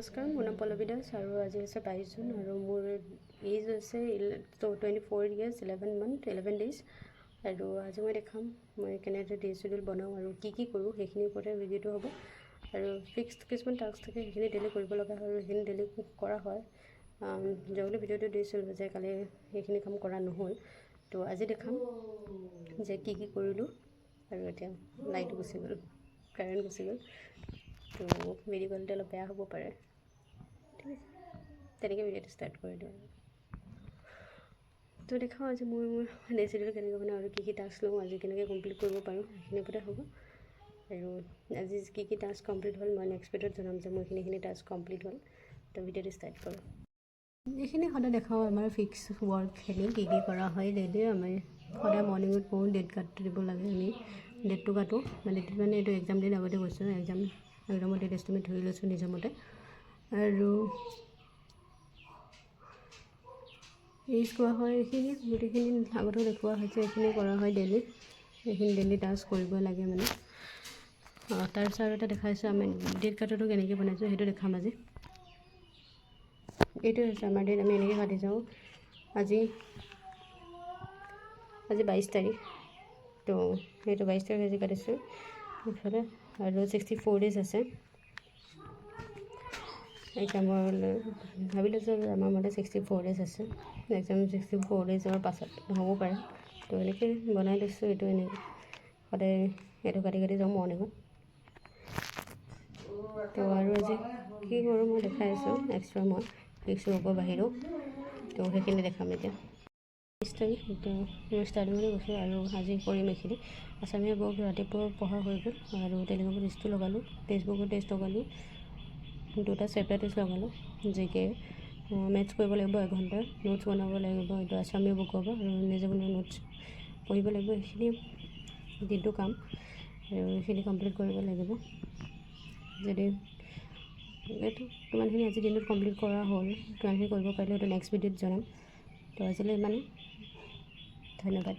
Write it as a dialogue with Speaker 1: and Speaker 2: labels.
Speaker 1: নমস্কাৰ, মোৰ নাম পল্লৱী দাস আৰু আজি হৈছে 22 জুন আৰু মোৰ এজ হৈছে 24 years 11 month 11 days আৰু আজি মই দেখাম মই কেনেদৰে ডে শেডিউল বনাওঁ আৰু কি কৰোঁ সেইখিনিৰ ওপৰতে ভিডিঅ'টো হ'ব আৰু ফিক্সড কিছুমান টাস্ক থাকে সেইখিনি ডেইলি কৰিব লগা হয় আৰু সেইখিনি ডেইলি কৰা হয় যদি ভিডিঅ'টো ডে শেডিউল হৈ যায় কালি সেইখিনি কাম কৰা নহ'ল তো আজি দেখাম যে কি কৰিলোঁ আৰু এতিয়া লাইট গুচি গ'ল কাৰেণ্ট গুচি গ'ল তো ভিডিঅ' কোৱালিটি অলপ বেয়া হ'ব পাৰে ঠিক আছে তেনেকৈ ভিডিঅ'টো ষ্টাৰ্ট কৰি দিওঁ তো দেখাওঁ আজি মোৰ ডে শেডিউল কেনেকৈ বনাওঁ আৰু কি টাস্ক লওঁ আজি কেনেকৈ কমপ্লিট কৰিব পাৰোঁ সেইখিনিৰ ওপৰতে হ'ব আৰু আজি কি টাস্ক কমপ্লিট হ'ল মই নেক্সট ভিডিঅ'ত জনাম যে মোৰ এইখিনি টাস্ক কমপ্লিট হ'ল তো ভিডিঅ'টো ষ্টাৰ্ট কৰোঁ এইখিনি সদায় দেখাওঁ আমাৰ ফিক্স ৱৰ্কখিনি কি কৰা হয় ডেইলি আমি সদায় মৰ্ণিঙত কৰোঁ ডেট কাৰ্ডটো দিব লাগে আমি ডেটটো কাটোঁ মানে এইটো এক্সাম দিন আগতে গৈছোঁ একদম ডেট এষ্টিমেট ধৰি লৈছোঁ নিজৰ মতে আৰু ইউজ কৰা হয় এইখিনি গোটেইখিনি আগতেও দেখুওৱা হৈছে এইখিনি কৰা হয় ডেইলি এইখিনি ডেইলি টাস্ক কৰিব লাগে মানে তাৰপিছত আৰু এটা দেখাইছোঁ আমি ডেট কাৰ্ডটো কেনেকৈ বনাইছোঁ সেইটো দেখাম আজি এইটো হৈছে আমাৰ ডেট আমি এনেকৈ কাটি যাওঁ আজি 22 তাৰিখ তো সেইটো 22 তাৰিখ আজি কাটিছোঁ ইফালে আৰু 64 days আছে এক্সামৰ ভাবিলোঁ যে আমাৰ মতে 64 days আছে এক্সাম 64 daysৰ পাছত হ'ব পাৰে তো এনেকৈ বনাই লৈছোঁ এইটো এনেকৈ সদায় এইটো কাটি যাওঁ মৰ্ণিঙত তো আৰু আজি কি কৰোঁ মই দেখাই আছোঁ এক্সট্ৰা মই ফিক্সৰ ওপৰ বাহিৰেও তো সেইখিনি দেখাম এতিয়া 20 তাৰিখ তো মই ষ্টাডিঙলৈ গৈছোঁ আৰু আজি কৰিম এইখিনি আছামীয়া বুক ৰাতিপুৱা পঢ়া হৈ গ'ল আৰু টেলিগ্ৰামত টেষ্টটো লগালোঁ টেক্সটবুকৰ টেষ্ট লগালোঁ দুটা ছেপাৰেট টেষ্ট লগালোঁ জিকে মেথছ কৰিব লাগিব এঘণ্টা নোটছ বনাব লাগিব এইটো আছামীয়া বুকৰ পৰা আৰু নিজে বনোৱা নোটছ পঢ়িব লাগিব এইখিনি দিনটো কাম আৰু এইখিনি কমপ্লিট কৰিব লাগিব যদি এইটো কিমানখিনি আজি দিনত কমপ্লিট কৰা হ'ল কিমানখিনি কৰিব পাৰিলে সেইটো নেক্সট ভিডিঅ'ত জনাম তো আজিলৈ ইমানেই ধন্যবাদ